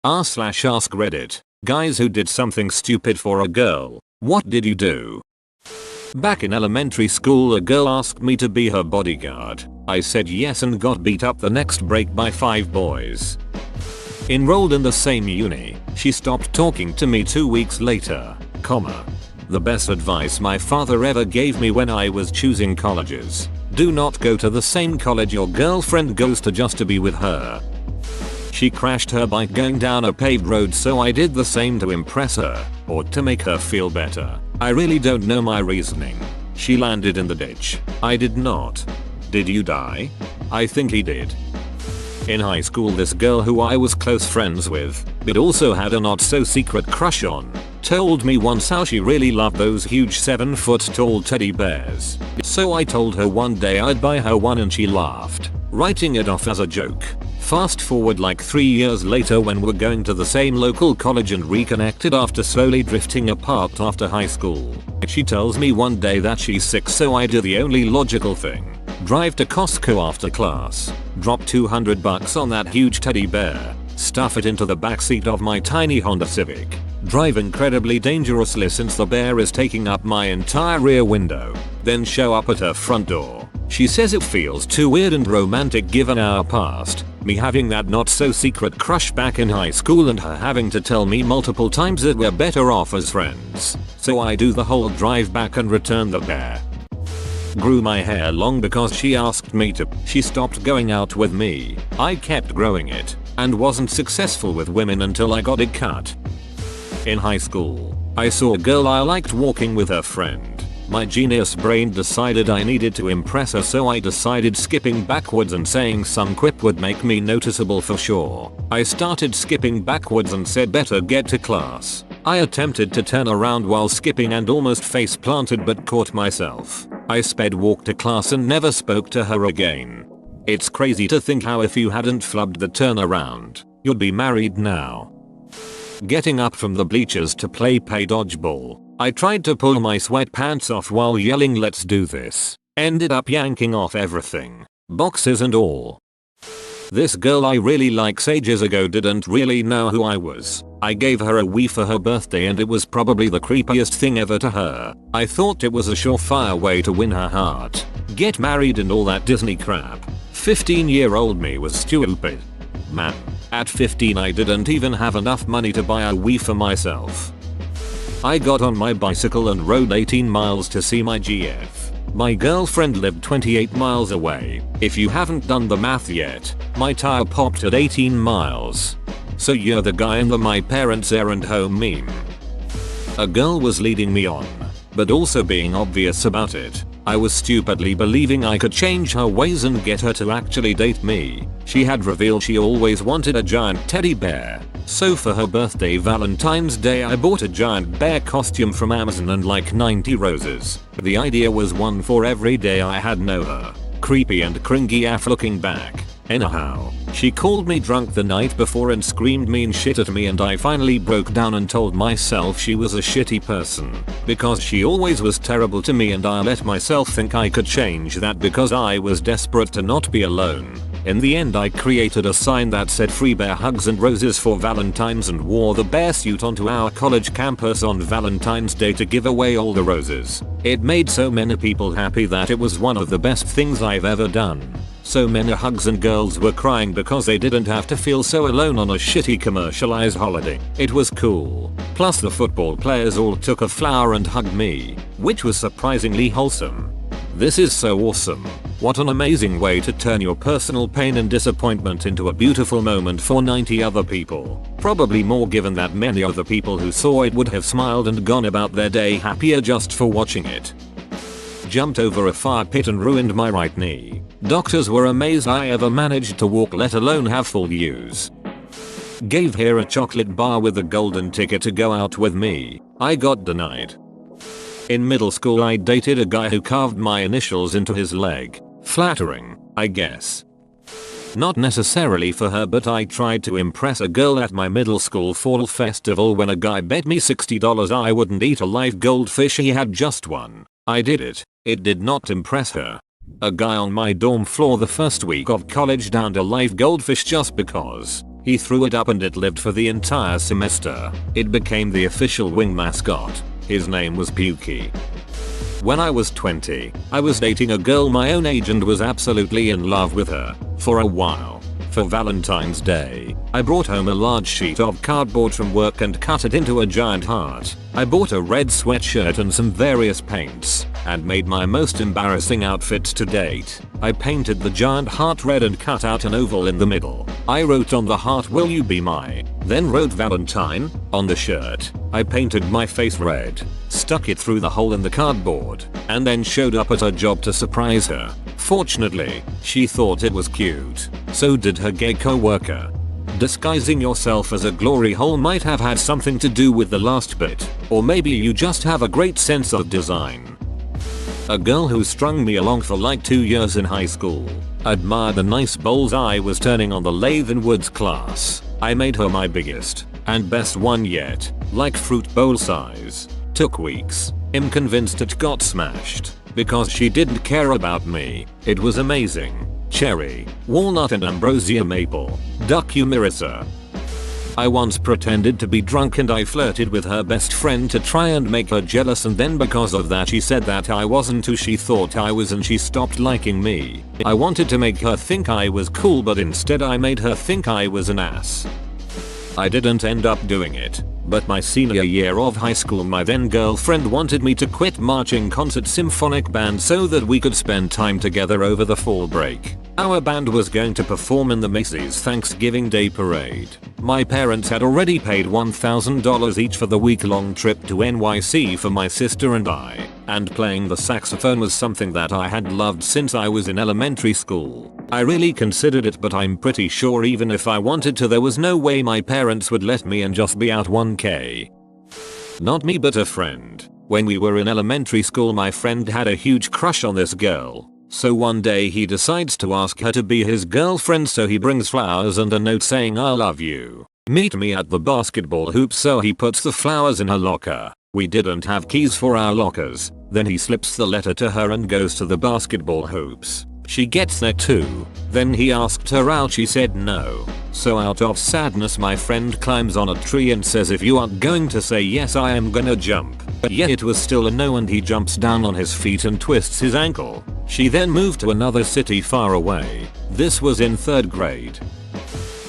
r/ask Reddit. Guys who did something stupid for a girl. What did you do? Back in elementary school, a girl asked me to be her bodyguard. I said yes and got beat up the next break by 5 boys. Enrolled in the same uni, she stopped talking to me 2 weeks later, The best advice my father ever gave me when I was choosing colleges. Do not go to the same college your girlfriend goes to just to be with her. She crashed her bike going down a paved road, so I did the same to impress her, or to make her feel better. I really don't know my reasoning. She landed in the ditch. I did not. Did you die? I think he did. In high school, this girl who I was close friends with, but also had a not so secret crush on, told me once how she really loved those huge 7-foot tall teddy bears. So I told her one day I'd buy her one and she laughed, writing it off as a joke. Fast forward like 3 years later, when we're going to the same local college and reconnected after slowly drifting apart after high school. She tells me one day that she's sick, so I do the only logical thing. Drive to Costco after class, drop $200 on that huge teddy bear, stuff it into the backseat of my tiny Honda Civic, drive incredibly dangerously since the bear is taking up my entire rear window, then show up at her front door. She says it feels too weird and romantic given our past, me having that not so secret crush back in high school and her having to tell me multiple times that we're better off as friends. So I do the whole drive back and return the bear. Grew my hair long because she asked me to. She stopped going out with me. I kept growing it and wasn't successful with women until I got it cut. In high school, I saw a girl I liked walking with her friend. My genius brain decided I needed to impress her, so I decided skipping backwards and saying some quip would make me noticeable for sure. I started skipping backwards and said better get to class. I attempted to turn around while skipping and almost face planted but caught myself. I sped walk to class and never spoke to her again. It's crazy to think how if you hadn't flubbed the turnaround, you'd be married now. Getting up from the bleachers to play dodgeball. I tried to pull my sweatpants off while yelling let's do this. Ended up yanking off everything, boxes and all. This girl I really liked ages ago didn't really know who I was. I gave her a Wii for her birthday and it was probably the creepiest thing ever to her. I thought it was a surefire way to win her heart. Get married and all that Disney crap. 15-year-old me was stupid. Man, at 15 I didn't even have enough money to buy a Wii for myself. I got on my bicycle and rode 18 miles to see my GF. My girlfriend lived 28 miles away. If you haven't done the math yet, my tire popped at 18 miles. So you're the guy in the my parents errand home meme. A girl was leading me on, but also being obvious about it. I was stupidly believing I could change her ways and get her to actually date me. She had revealed she always wanted a giant teddy bear. So for her birthday Valentine's Day I bought a giant bear costume from Amazon and like 90 roses. The idea was one for every day I had known her. Creepy and cringy af looking back. Anyhow, she called me drunk the night before and screamed mean shit at me, and I finally broke down and told myself she was a shitty person because she always was terrible to me, and I let myself think I could change that because I was desperate to not be alone. In the end I created a sign that said free bear hugs and roses for Valentine's and wore the bear suit onto our college campus on Valentine's Day to give away all the roses. It made so many people happy that it was one of the best things I've ever done. So many hugs and girls were crying because they didn't have to feel so alone on a shitty commercialized holiday. It was cool. Plus the football players all took a flower and hugged me, which was surprisingly wholesome. This is so awesome. What an amazing way to turn your personal pain and disappointment into a beautiful moment for 90 other people. Probably more, given that many of the people who saw it would have smiled and gone about their day happier just for watching it. Jumped over a fire pit and ruined my right knee. Doctors were amazed I ever managed to walk, let alone have full use. Gave her a chocolate bar with a golden ticket to go out with me. I got denied. In middle school I dated a guy who carved my initials into his leg. Flattering, I guess. Not necessarily for her, but I tried to impress a girl at my middle school fall festival when a guy bet me $60 I wouldn't eat a live goldfish he had just won. I did it. It did not impress her. A guy on my dorm floor the first week of college downed a live goldfish just because. He threw it up and it lived for the entire semester. It became the official wing mascot. His name was Pukey. When I was 20, I was dating a girl my own age and was absolutely in love with her for a while. For Valentine's Day, I brought home a large sheet of cardboard from work and cut it into a giant heart. I bought a red sweatshirt and some various paints, and made my most embarrassing outfit to date. I painted the giant heart red and cut out an oval in the middle. I wrote on the heart, "Will you be my?" Then wrote Valentine on the shirt. I painted my face red, stuck it through the hole in the cardboard, and then showed up at her job to surprise her. Fortunately, she thought it was cute. So did her gay co-worker. Disguising yourself as a glory hole might have had something to do with the last bit, or maybe you just have a great sense of design. A girl who strung me along for like 2 years in high school admired the nice bowls I was turning on the lathe in woods class. I made her my biggest and best one yet, like fruit bowl size. Took weeks. I'm convinced it got smashed because she didn't care about me. It was amazing. Cherry, walnut and ambrosia maple. Duck you Marissa. I once pretended to be drunk and I flirted with her best friend to try and make her jealous, and then because of that she said that I wasn't who she thought I was and she stopped liking me. I wanted to make her think I was cool, but instead I made her think I was an ass. I didn't end up doing it, but my senior year of high school my then girlfriend wanted me to quit marching concert symphonic band so that we could spend time together over the fall break. Our band was going to perform in the Macy's Thanksgiving Day Parade. My parents had already paid $1,000 each for the week-long trip to NYC for my sister and I, and playing the saxophone was something that I had loved since I was in elementary school. I really considered it, but I'm pretty sure even if I wanted to there was no way my parents would let me and just be out $1K. Not me but a friend. When we were in elementary school my friend had a huge crush on this girl. So one day he decides to ask her to be his girlfriend, so he brings flowers and a note saying "I love you. Meet me at the basketball hoop," so he puts the flowers in her locker. We didn't have keys for our lockers. Then he slips the letter to her and goes to the basketball hoops. She gets there too. Then he asked her out, she said no. So out of sadness my friend climbs on a tree and says, "If you aren't going to say yes I am gonna jump." But yet it was still a no and he jumps down on his feet and twists his ankle. She then moved to another city far away. This was in 3rd grade.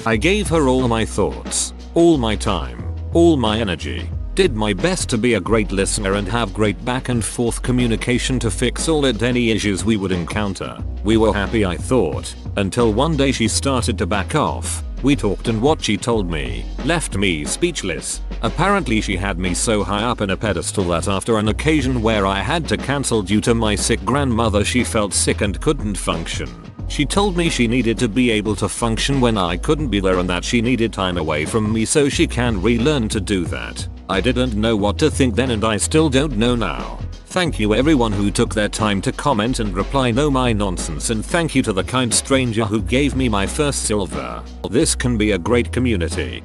I gave her all my thoughts, all my time, all my energy. Did my best to be a great listener and have great back and forth communication to fix all and any issues we would encounter. We were happy, I thought, until one day she started to back off. We talked and what she told me left me speechless. Apparently she had me so high up in a pedestal that after an occasion where I had to cancel due to my sick grandmother she felt sick and couldn't function. She told me she needed to be able to function when I couldn't be there and that she needed time away from me so she can relearn to do that. I didn't know what to think then and I still don't know now. Thank you everyone who took their time to comment and reply no my nonsense, and thank you to the kind stranger who gave me my first silver. This can be a great community.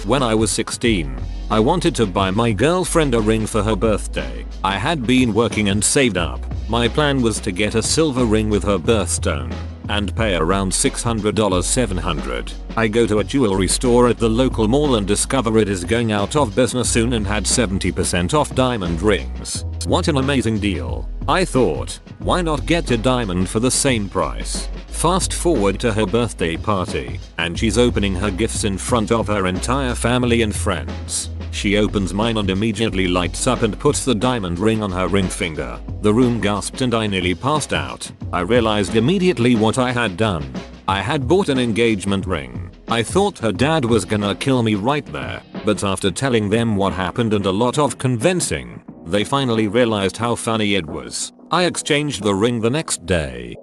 When I was 16, I wanted to buy my girlfriend a ring for her birthday. I had been working and saved up. My plan was to get a silver ring with her birthstone and pay around $600 $700. I go to a jewelry store at the local mall and discover it is going out of business soon and had 70% off diamond rings. What an amazing deal. I thought, why not get a diamond for the same price? Fast forward to her birthday party, and she's opening her gifts in front of her entire family and friends. She opens mine and immediately lights up and puts the diamond ring on her ring finger. The room gasped and I nearly passed out. I realized immediately what I had done. I had bought an engagement ring. I thought her dad was gonna kill me right there, but after telling them what happened and a lot of convincing, they finally realized how funny it was. I exchanged the ring the next day.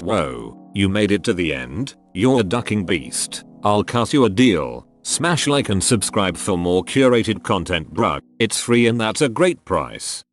Whoa, you made it to the end? You're a ducking beast. I'll cut you a deal. Smash like and subscribe for more curated content, bruh. It's free and that's a great price.